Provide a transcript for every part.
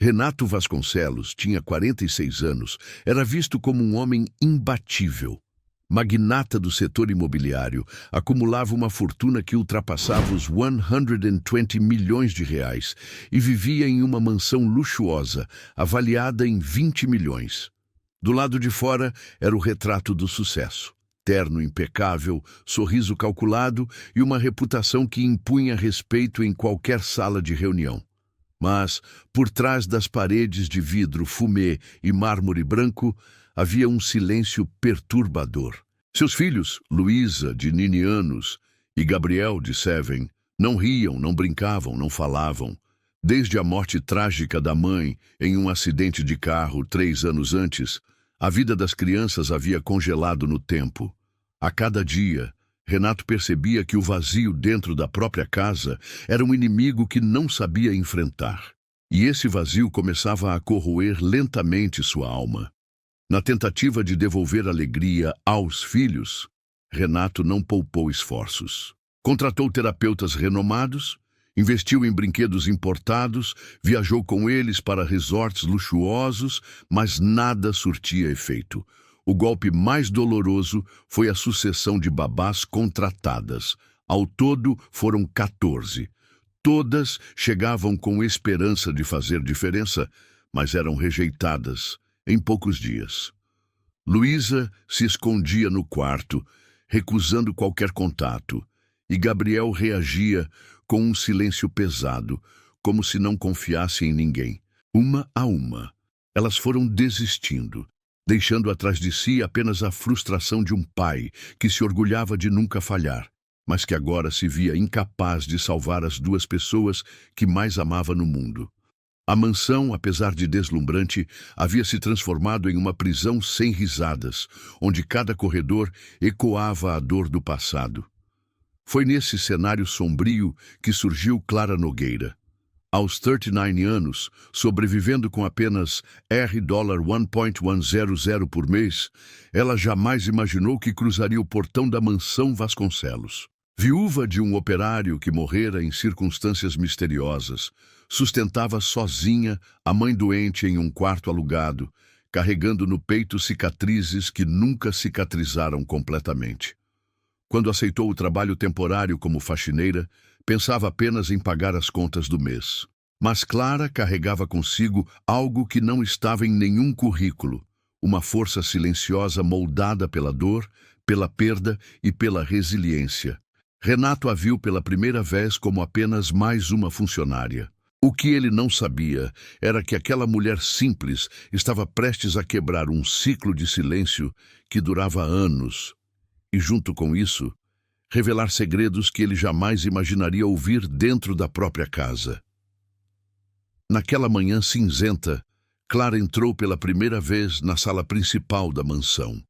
Renato Vasconcelos tinha 46 anos, era visto como um homem imbatível. Magnata do setor imobiliário, acumulava uma fortuna que ultrapassava os 120 milhões de reais e vivia em uma mansão luxuosa, avaliada em 20 milhões. Do lado de fora era o retrato do sucesso. Terno impecável, sorriso calculado e uma reputação que impunha respeito em qualquer sala de reunião. Mas, por trás das paredes de vidro, fumê e mármore branco, havia um silêncio perturbador. Seus filhos, Luísa, de 9 anos, e Gabriel, de 7, não riam, não brincavam, não falavam. Desde a morte trágica da mãe em um acidente de carro 3 anos antes, a vida das crianças havia congelado no tempo. A cada dia, Renato percebia que o vazio dentro da própria casa era um inimigo que não sabia enfrentar. E esse vazio começava a corroer lentamente sua alma. Na tentativa de devolver alegria aos filhos, Renato não poupou esforços. Contratou terapeutas renomados, investiu em brinquedos importados, viajou com eles para resorts luxuosos, mas nada surtia efeito. O golpe mais doloroso foi a sucessão de babás contratadas. Ao todo, foram 14. Todas chegavam com esperança de fazer diferença, mas eram rejeitadas em poucos dias. Luísa se escondia no quarto, recusando qualquer contato, e Gabriel reagia com um silêncio pesado, como se não confiasse em ninguém. Uma a uma, elas foram desistindo, deixando atrás de si apenas a frustração de um pai que se orgulhava de nunca falhar, mas que agora se via incapaz de salvar as 2 pessoas que mais amava no mundo. A mansão, apesar de deslumbrante, havia se transformado em uma prisão sem risadas, onde cada corredor ecoava a dor do passado. Foi nesse cenário sombrio que surgiu Clara Nogueira. Aos 39 anos, sobrevivendo com apenas $1.100 por mês, ela jamais imaginou que cruzaria o portão da mansão Vasconcelos. Viúva de um operário que morrera em circunstâncias misteriosas, sustentava sozinha a mãe doente em um quarto alugado, carregando no peito cicatrizes que nunca cicatrizaram completamente. Quando aceitou o trabalho temporário como faxineira, pensava apenas em pagar as contas do mês. Mas Clara carregava consigo algo que não estava em nenhum currículo, uma força silenciosa moldada pela dor, pela perda e pela resiliência. Renato a viu pela primeira vez como apenas mais uma funcionária. O que ele não sabia era que aquela mulher simples estava prestes a quebrar um ciclo de silêncio que durava anos, e junto com isso, revelar segredos que ele jamais imaginaria ouvir dentro da própria casa. Naquela manhã cinzenta, Clara entrou pela primeira vez na sala principal da mansão.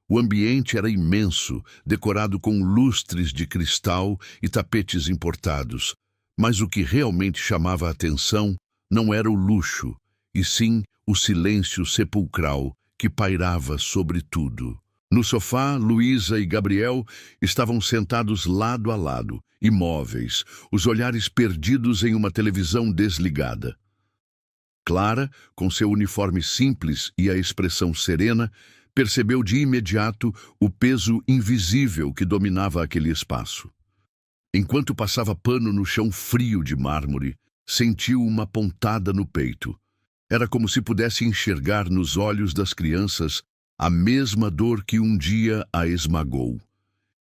O ambiente era imenso, decorado com lustres de cristal e tapetes importados, mas o que realmente chamava a atenção não era o luxo, e sim o silêncio sepulcral que pairava sobre tudo. No sofá, Luísa e Gabriel estavam sentados lado a lado, imóveis, os olhares perdidos em uma televisão desligada. Clara, com seu uniforme simples e a expressão serena, percebeu de imediato o peso invisível que dominava aquele espaço. Enquanto passava pano no chão frio de mármore, sentiu uma pontada no peito. Era como se pudesse enxergar nos olhos das crianças a mesma dor que um dia a esmagou.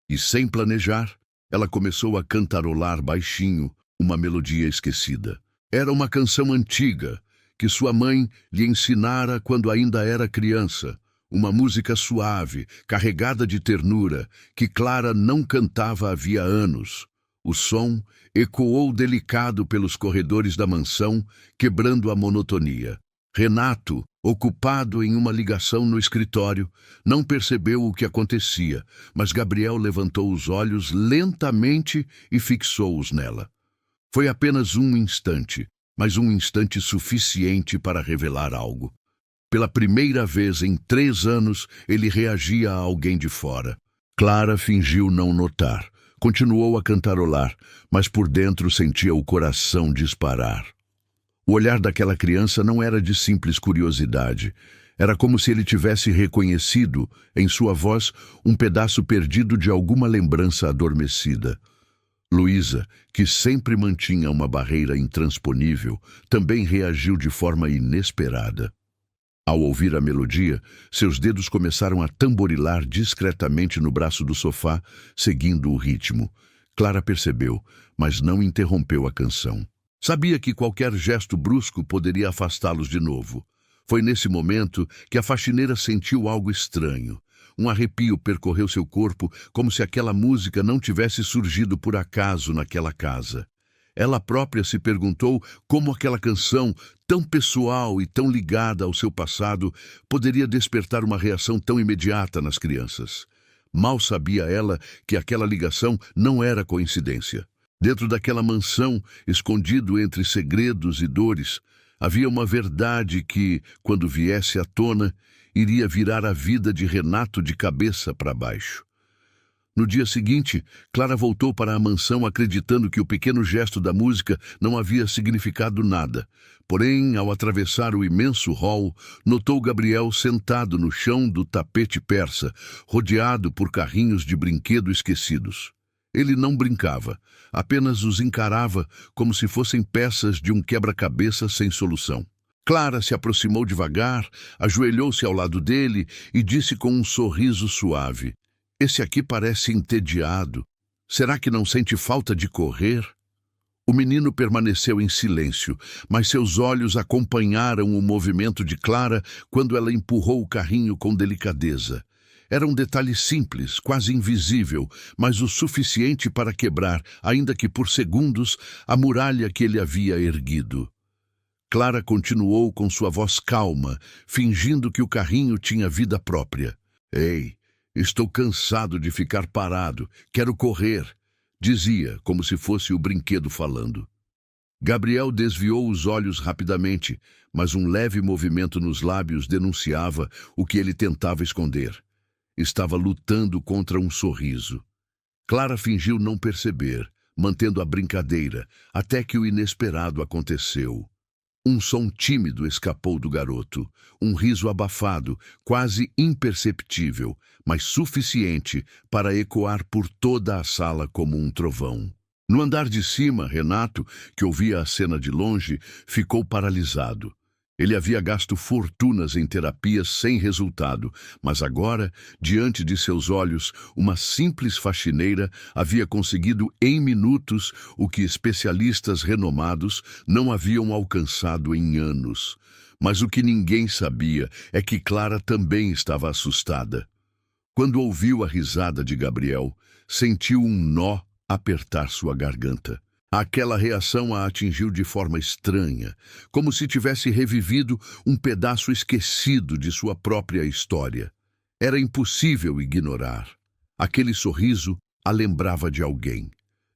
E sem planejar, ela começou a cantarolar baixinho uma melodia esquecida. Era uma canção antiga, que sua mãe lhe ensinara quando ainda era criança. Uma música suave, carregada de ternura, que Clara não cantava havia anos. O som ecoou delicado pelos corredores da mansão, quebrando a monotonia. Renato, ocupado em uma ligação no escritório, não percebeu o que acontecia, mas Gabriel levantou os olhos lentamente e fixou-os nela. Foi apenas um instante, mas um instante suficiente para revelar algo. Pela primeira vez em 3 anos, ele reagia a alguém de fora. Clara fingiu não notar. Continuou a cantarolar, mas por dentro sentia o coração disparar. O olhar daquela criança não era de simples curiosidade. Era como se ele tivesse reconhecido, em sua voz, um pedaço perdido de alguma lembrança adormecida. Luísa, que sempre mantinha uma barreira intransponível, também reagiu de forma inesperada. Ao ouvir a melodia, seus dedos começaram a tamborilar discretamente no braço do sofá, seguindo o ritmo. Clara percebeu, mas não interrompeu a canção. Sabia que qualquer gesto brusco poderia afastá-los de novo. Foi nesse momento que a faxineira sentiu algo estranho. Um arrepio percorreu seu corpo, como se aquela música não tivesse surgido por acaso naquela casa. Ela própria se perguntou como aquela canção, tão pessoal e tão ligada ao seu passado, poderia despertar uma reação tão imediata nas crianças. Mal sabia ela que aquela ligação não era coincidência. Dentro daquela mansão, escondido entre segredos e dores, havia uma verdade que, quando viesse à tona, iria virar a vida de Renato de cabeça para baixo. No dia seguinte, Clara voltou para a mansão acreditando que o pequeno gesto da música não havia significado nada. Porém, ao atravessar o imenso hall, notou Gabriel sentado no chão do tapete persa, rodeado por carrinhos de brinquedo esquecidos. Ele não brincava, apenas os encarava como se fossem peças de um quebra-cabeça sem solução. Clara se aproximou devagar, ajoelhou-se ao lado dele e disse com um sorriso suave: "Esse aqui parece entediado. Será que não sente falta de correr?" O menino permaneceu em silêncio, mas seus olhos acompanharam o movimento de Clara quando ela empurrou o carrinho com delicadeza. Era um detalhe simples, quase invisível, mas o suficiente para quebrar, ainda que por segundos, a muralha que ele havia erguido. Clara continuou com sua voz calma, fingindo que o carrinho tinha vida própria. "Ei, estou cansado de ficar parado. Quero correr", dizia, como se fosse o brinquedo falando. Gabriel desviou os olhos rapidamente, mas um leve movimento nos lábios denunciava o que ele tentava esconder. Estava lutando contra um sorriso. Clara fingiu não perceber, mantendo a brincadeira, até que o inesperado aconteceu. Um som tímido escapou do garoto, um riso abafado, quase imperceptível, mas suficiente para ecoar por toda a sala como um trovão. No andar de cima, Renato, que ouvia a cena de longe, ficou paralisado. Ele havia gasto fortunas em terapias sem resultado, mas agora, diante de seus olhos, uma simples faxineira havia conseguido em minutos o que especialistas renomados não haviam alcançado em anos. Mas o que ninguém sabia é que Clara também estava assustada. Quando ouviu a risada de Gabriel, sentiu um nó apertar sua garganta. Aquela reação a atingiu de forma estranha, como se tivesse revivido um pedaço esquecido de sua própria história. Era impossível ignorar. Aquele sorriso a lembrava de alguém,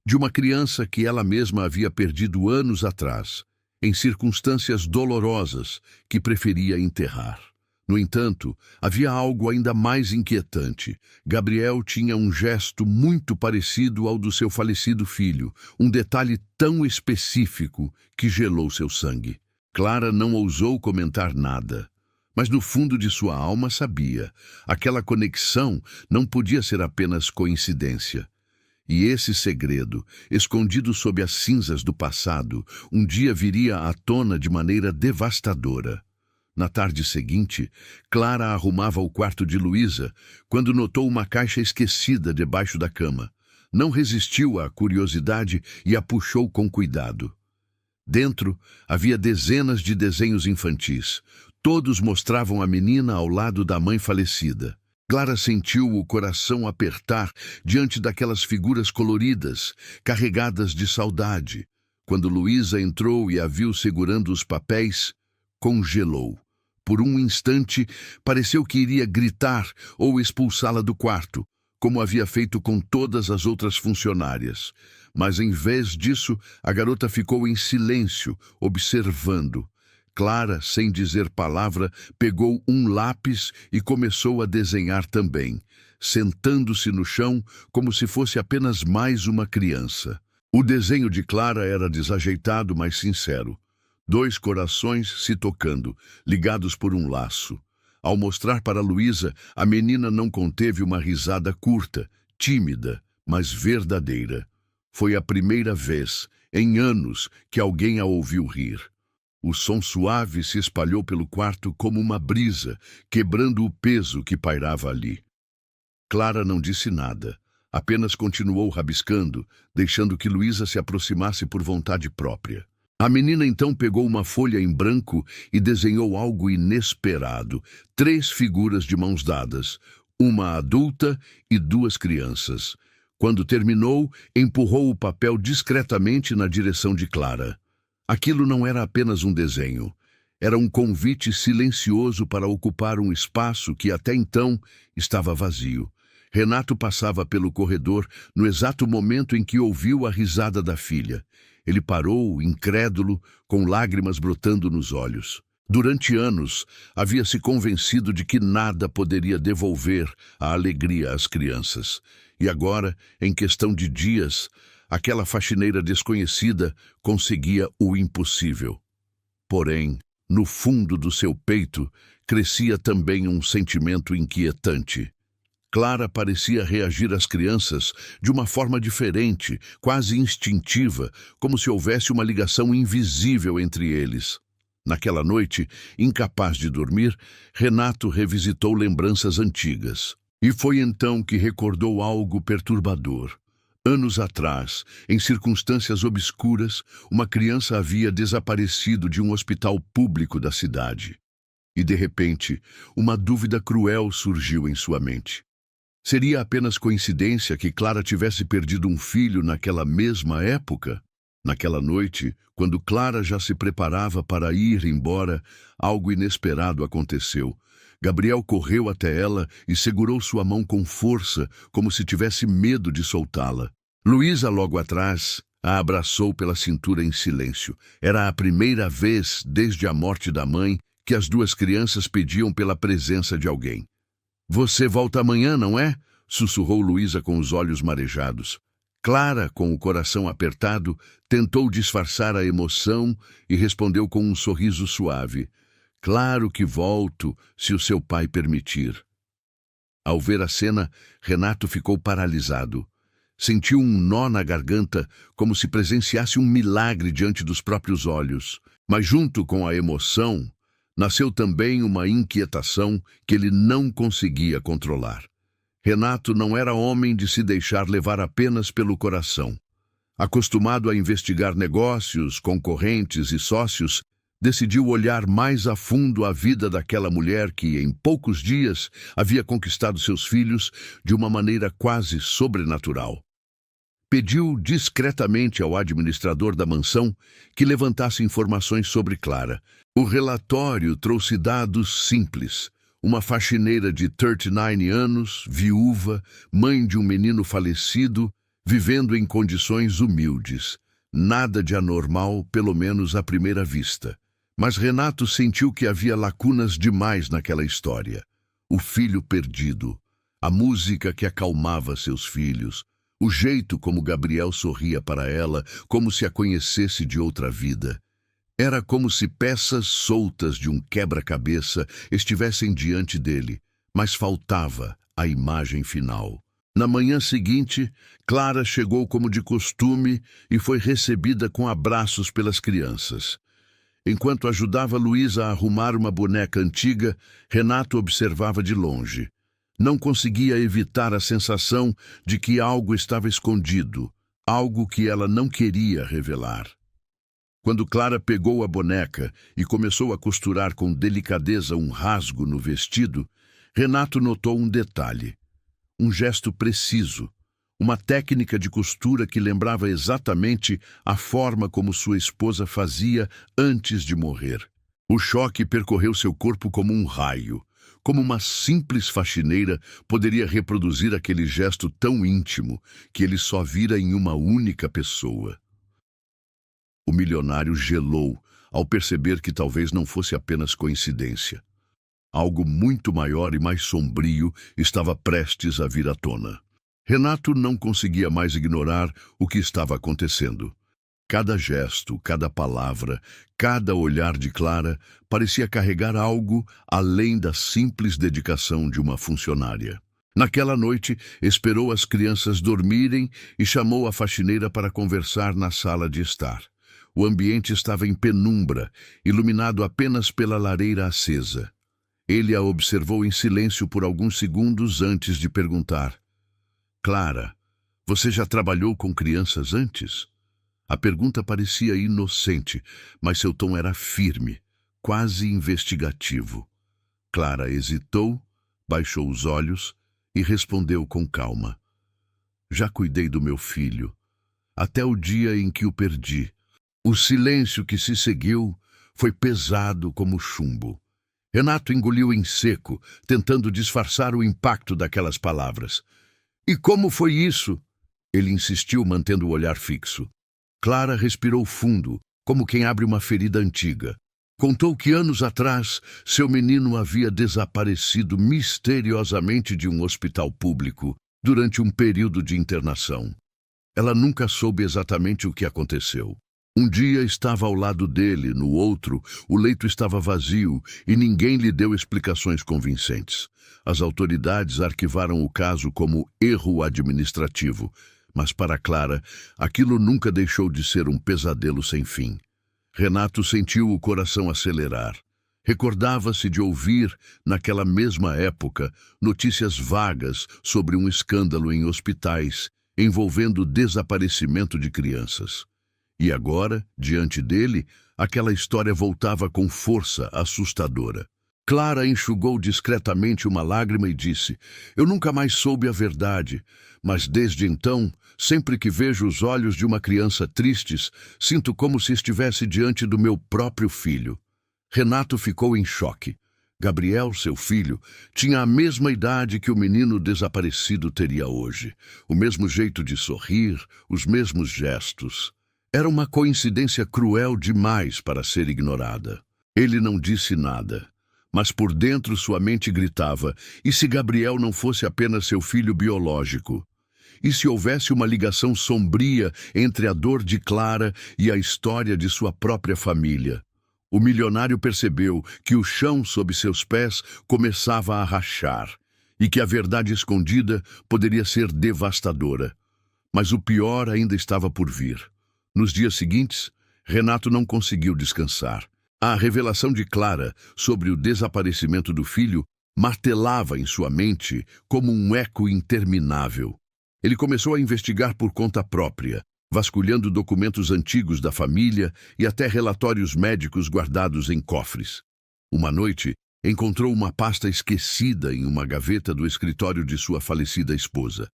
de uma criança que ela mesma havia perdido anos atrás, em circunstâncias dolorosas que preferia enterrar. No entanto, havia algo ainda mais inquietante. Gabriel tinha um gesto muito parecido ao do seu falecido filho, um detalhe tão específico que gelou seu sangue. Clara não ousou comentar nada, mas no fundo de sua alma sabia. Aquela conexão não podia ser apenas coincidência. E esse segredo, escondido sob as cinzas do passado, um dia viria à tona de maneira devastadora. Na tarde seguinte, Clara arrumava o quarto de Luísa quando notou uma caixa esquecida debaixo da cama. Não resistiu à curiosidade e a puxou com cuidado. Dentro havia dezenas de desenhos infantis. Todos mostravam a menina ao lado da mãe falecida. Clara sentiu o coração apertar diante daquelas figuras coloridas, carregadas de saudade. Quando Luísa entrou e a viu segurando os papéis, congelou. Por um instante, pareceu que iria gritar ou expulsá-la do quarto, como havia feito com todas as outras funcionárias. Mas, em vez disso, a garota ficou em silêncio, observando. Clara, sem dizer palavra, pegou um lápis e começou a desenhar também, sentando-se no chão como se fosse apenas mais uma criança. O desenho de Clara era desajeitado, mas sincero. Dois corações se tocando, ligados por um laço. Ao mostrar para Luísa, a menina não conteve uma risada curta, tímida, mas verdadeira. Foi a primeira vez, em anos, que alguém a ouviu rir. O som suave se espalhou pelo quarto como uma brisa, quebrando o peso que pairava ali. Clara não disse nada, apenas continuou rabiscando, deixando que Luísa se aproximasse por vontade própria. A menina então pegou uma folha em branco e desenhou algo inesperado. 3 figuras de mãos dadas, uma adulta e 2 crianças. Quando terminou, empurrou o papel discretamente na direção de Clara. Aquilo não era apenas um desenho. Era um convite silencioso para ocupar um espaço que até então estava vazio. Renato passava pelo corredor no exato momento em que ouviu a risada da filha. Ele parou, incrédulo, com lágrimas brotando nos olhos. Durante anos, havia se convencido de que nada poderia devolver a alegria às crianças. E agora, em questão de dias, aquela faxineira desconhecida conseguia o impossível. Porém, no fundo do seu peito, crescia também um sentimento inquietante. Clara parecia reagir às crianças de uma forma diferente, quase instintiva, como se houvesse uma ligação invisível entre eles. Naquela noite, incapaz de dormir, Renato revisitou lembranças antigas. E foi então que recordou algo perturbador. Anos atrás, em circunstâncias obscuras, uma criança havia desaparecido de um hospital público da cidade. E, de repente, uma dúvida cruel surgiu em sua mente. Seria apenas coincidência que Clara tivesse perdido um filho naquela mesma época? Naquela noite, quando Clara já se preparava para ir embora, algo inesperado aconteceu. Gabriel correu até ela e segurou sua mão com força, como se tivesse medo de soltá-la. Luísa, logo atrás, a abraçou pela cintura em silêncio. Era a primeira vez, desde a morte da mãe, que as 2 crianças pediam pela presença de alguém. "Você volta amanhã, não é?" sussurrou Luísa com os olhos marejados. Clara, com o coração apertado, tentou disfarçar a emoção e respondeu com um sorriso suave. "Claro que volto, se o seu pai permitir." Ao ver a cena, Renato ficou paralisado. Sentiu um nó na garganta, como se presenciasse um milagre diante dos próprios olhos. Mas junto com a emoção, nasceu também uma inquietação que ele não conseguia controlar. Renato não era homem de se deixar levar apenas pelo coração. Acostumado a investigar negócios, concorrentes e sócios, decidiu olhar mais a fundo a vida daquela mulher que, em poucos dias, havia conquistado seus filhos de uma maneira quase sobrenatural. Pediu discretamente ao administrador da mansão que levantasse informações sobre Clara. O relatório trouxe dados simples. Uma faxineira de 39 anos, viúva, mãe de um menino falecido, vivendo em condições humildes. Nada de anormal, pelo menos à primeira vista. Mas Renato sentiu que havia lacunas demais naquela história. O filho perdido, a música que acalmava seus filhos, o jeito como Gabriel sorria para ela, como se a conhecesse de outra vida. Era como se peças soltas de um quebra-cabeça estivessem diante dele, mas faltava a imagem final. Na manhã seguinte, Clara chegou como de costume e foi recebida com abraços pelas crianças. Enquanto ajudava Luísa a arrumar uma boneca antiga, Renato observava de longe. Não conseguia evitar a sensação de que algo estava escondido, algo que ela não queria revelar. Quando Clara pegou a boneca e começou a costurar com delicadeza um rasgo no vestido, Renato notou um detalhe. Um gesto preciso, uma técnica de costura que lembrava exatamente a forma como sua esposa fazia antes de morrer. O choque percorreu seu corpo como um raio. Como uma simples faxineira poderia reproduzir aquele gesto tão íntimo que ele só vira em uma única pessoa? O milionário gelou ao perceber que talvez não fosse apenas coincidência. Algo muito maior e mais sombrio estava prestes a vir à tona. Renato não conseguia mais ignorar o que estava acontecendo. Cada gesto, cada palavra, cada olhar de Clara parecia carregar algo além da simples dedicação de uma funcionária. Naquela noite, esperou as crianças dormirem e chamou a faxineira para conversar na sala de estar. O ambiente estava em penumbra, iluminado apenas pela lareira acesa. Ele a observou em silêncio por alguns segundos antes de perguntar: Clara, você já trabalhou com crianças antes? A pergunta parecia inocente, mas seu tom era firme, quase investigativo. Clara hesitou, baixou os olhos e respondeu com calma: Já cuidei do meu filho, até o dia em que o perdi. O silêncio que se seguiu foi pesado como chumbo. Renato engoliu em seco, tentando disfarçar o impacto daquelas palavras. E como foi isso? Ele insistiu, mantendo o olhar fixo. Clara respirou fundo, como quem abre uma ferida antiga. Contou que anos atrás, seu menino havia desaparecido misteriosamente de um hospital público durante um período de internação. Ela nunca soube exatamente o que aconteceu. Um dia estava ao lado dele, no outro, o leito estava vazio e ninguém lhe deu explicações convincentes. As autoridades arquivaram o caso como erro administrativo, mas para Clara, aquilo nunca deixou de ser um pesadelo sem fim. Renato sentiu o coração acelerar. Recordava-se de ouvir, naquela mesma época, notícias vagas sobre um escândalo em hospitais envolvendo o desaparecimento de crianças. E agora, diante dele, aquela história voltava com força assustadora. Clara enxugou discretamente uma lágrima e disse: Eu nunca mais soube a verdade, mas desde então, sempre que vejo os olhos de uma criança tristes, sinto como se estivesse diante do meu próprio filho. Renato ficou em choque. Gabriel, seu filho, tinha a mesma idade que o menino desaparecido teria hoje. O mesmo jeito de sorrir, os mesmos gestos. Era uma coincidência cruel demais para ser ignorada. Ele não disse nada, mas por dentro sua mente gritava: e se Gabriel não fosse apenas seu filho biológico? E se houvesse uma ligação sombria entre a dor de Clara e a história de sua própria família? O milionário percebeu que o chão sob seus pés começava a rachar e que a verdade escondida poderia ser devastadora. Mas o pior ainda estava por vir. Nos dias seguintes, Renato não conseguiu descansar. A revelação de Clara sobre o desaparecimento do filho martelava em sua mente como um eco interminável. Ele começou a investigar por conta própria, vasculhando documentos antigos da família e até relatórios médicos guardados em cofres. Uma noite, encontrou uma pasta esquecida em uma gaveta do escritório de sua falecida esposa.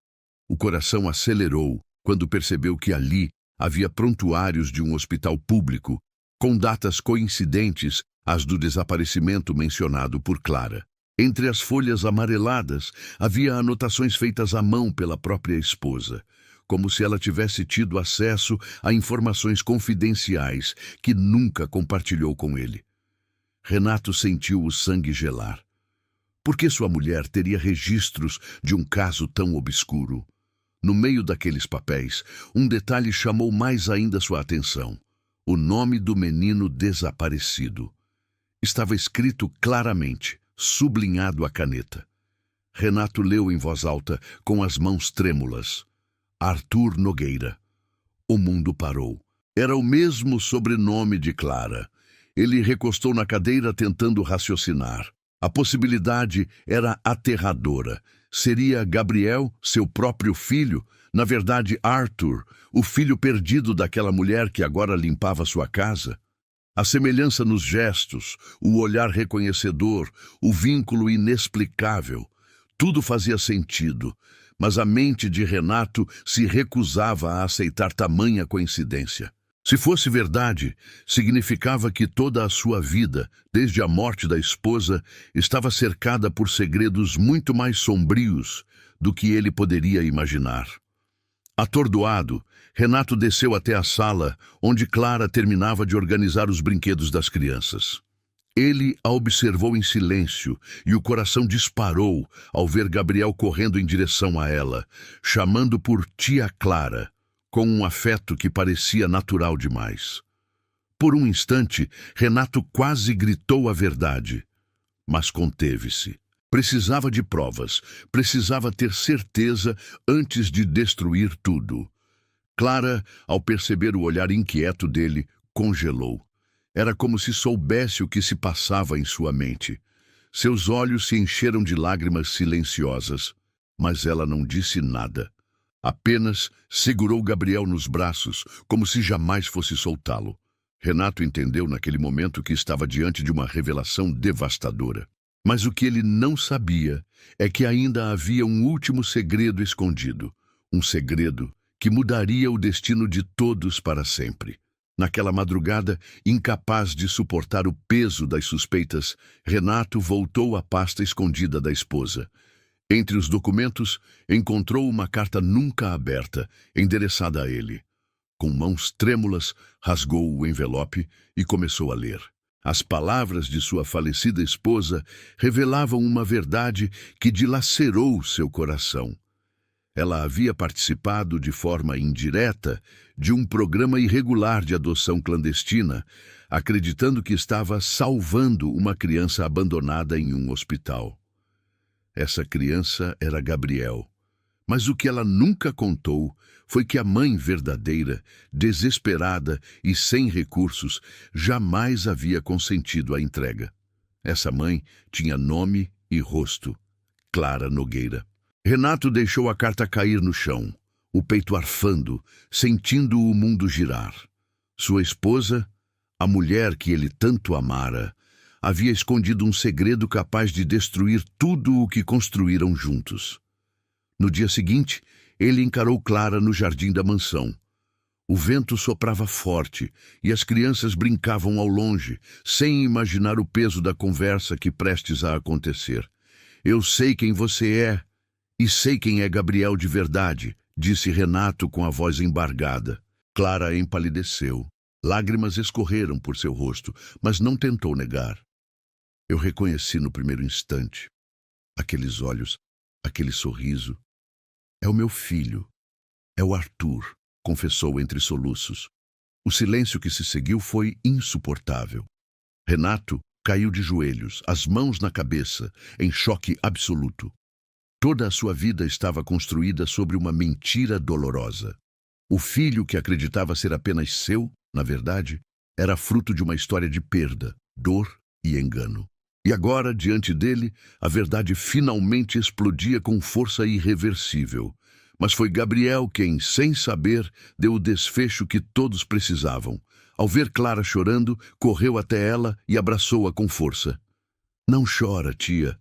O coração acelerou quando percebeu que ali havia prontuários de um hospital público, com datas coincidentes às do desaparecimento mencionado por Clara. Entre as folhas amareladas, havia anotações feitas à mão pela própria esposa, como se ela tivesse tido acesso a informações confidenciais que nunca compartilhou com ele. Renato sentiu o sangue gelar. Por que sua mulher teria registros de um caso tão obscuro? No meio daqueles papéis, um detalhe chamou mais ainda sua atenção: o nome do menino desaparecido. Estava escrito claramente, sublinhado à caneta. Renato leu em voz alta, com as mãos trêmulas: Arthur Nogueira. O mundo parou. Era o mesmo sobrenome de Clara. Ele recostou na cadeira tentando raciocinar. A possibilidade era aterradora. Seria Gabriel, seu próprio filho, na verdade Arthur, o filho perdido daquela mulher que agora limpava sua casa? A semelhança nos gestos, o olhar reconhecedor, o vínculo inexplicável, tudo fazia sentido, mas a mente de Renato se recusava a aceitar tamanha coincidência. Se fosse verdade, significava que toda a sua vida, desde a morte da esposa, estava cercada por segredos muito mais sombrios do que ele poderia imaginar. Atordoado, Renato desceu até a sala, onde Clara terminava de organizar os brinquedos das crianças. Ele a observou em silêncio e o coração disparou ao ver Gabriel correndo em direção a ela, chamando por tia Clara, com um afeto que parecia natural demais. Por um instante, Renato quase gritou a verdade, mas conteve-se. Precisava de provas, precisava ter certeza antes de destruir tudo. Clara, ao perceber o olhar inquieto dele, congelou. Era como se soubesse o que se passava em sua mente. Seus olhos se encheram de lágrimas silenciosas, mas ela não disse nada. Apenas segurou Gabriel nos braços, como se jamais fosse soltá-lo. Renato entendeu naquele momento que estava diante de uma revelação devastadora. Mas o que ele não sabia é que ainda havia um último segredo escondido. Um segredo que mudaria o destino de todos para sempre. Naquela madrugada, incapaz de suportar o peso das suspeitas, Renato voltou à pasta escondida da esposa. Entre os documentos, encontrou uma carta nunca aberta, endereçada a ele. Com mãos trêmulas, rasgou o envelope e começou a ler. As palavras de sua falecida esposa revelavam uma verdade que dilacerou seu coração. Ela havia participado de forma indireta de um programa irregular de adoção clandestina, acreditando que estava salvando uma criança abandonada em um hospital. Essa criança era Gabriel. Mas o que ela nunca contou foi que a mãe verdadeira, desesperada e sem recursos, jamais havia consentido a entrega. Essa mãe tinha nome e rosto: Clara Nogueira. Renato deixou a carta cair no chão, o peito arfando, sentindo o mundo girar. Sua esposa, a mulher que ele tanto amara, havia escondido um segredo capaz de destruir tudo o que construíram juntos. No dia seguinte, ele encarou Clara no jardim da mansão. O vento soprava forte e as crianças brincavam ao longe, sem imaginar o peso da conversa que prestes a acontecer. "Eu sei quem você é e sei quem é Gabriel de verdade", disse Renato com a voz embargada. Clara empalideceu. Lágrimas escorreram por seu rosto, mas não tentou negar. "Eu reconheci no primeiro instante. Aqueles olhos, aquele sorriso. É o meu filho. É o Arthur", confessou entre soluços. O silêncio que se seguiu foi insuportável. Renato caiu de joelhos, as mãos na cabeça, em choque absoluto. Toda a sua vida estava construída sobre uma mentira dolorosa. O filho que acreditava ser apenas seu, na verdade, era fruto de uma história de perda, dor e engano. E agora, diante dele, a verdade finalmente explodia com força irreversível. Mas foi Gabriel quem, sem saber, deu o desfecho que todos precisavam. Ao ver Clara chorando, correu até ela e abraçou-a com força. "Não chora, tia.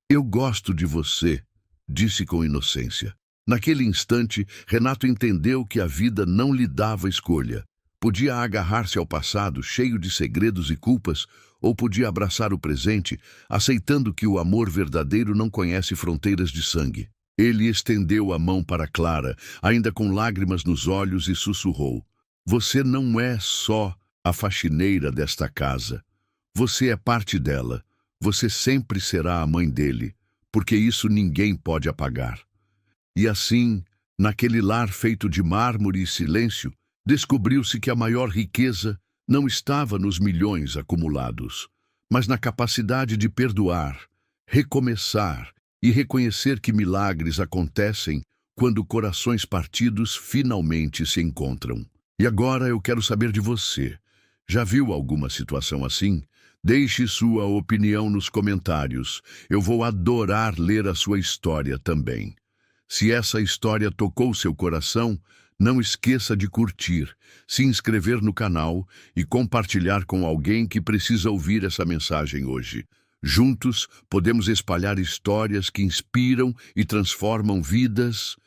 Eu gosto de você", disse com inocência. Naquele instante, Renato entendeu que a vida não lhe dava escolha. Podia agarrar-se ao passado, cheio de segredos e culpas, ou podia abraçar o presente, aceitando que o amor verdadeiro não conhece fronteiras de sangue. Ele estendeu a mão para Clara, ainda com lágrimas nos olhos, e sussurrou: "Você não é só a faxineira desta casa. Você é parte dela. Você sempre será a mãe dele, porque isso ninguém pode apagar." E assim, naquele lar feito de mármore e silêncio, descobriu-se que a maior riqueza não estava nos milhões acumulados, mas na capacidade de perdoar, recomeçar e reconhecer que milagres acontecem quando corações partidos finalmente se encontram. E agora eu quero saber de você. Já viu alguma situação assim? Deixe sua opinião nos comentários. Eu vou adorar ler a sua história também. Se essa história tocou seu coração, não esqueça de curtir, se inscrever no canal e compartilhar com alguém que precisa ouvir essa mensagem hoje. Juntos, podemos espalhar histórias que inspiram e transformam vidas.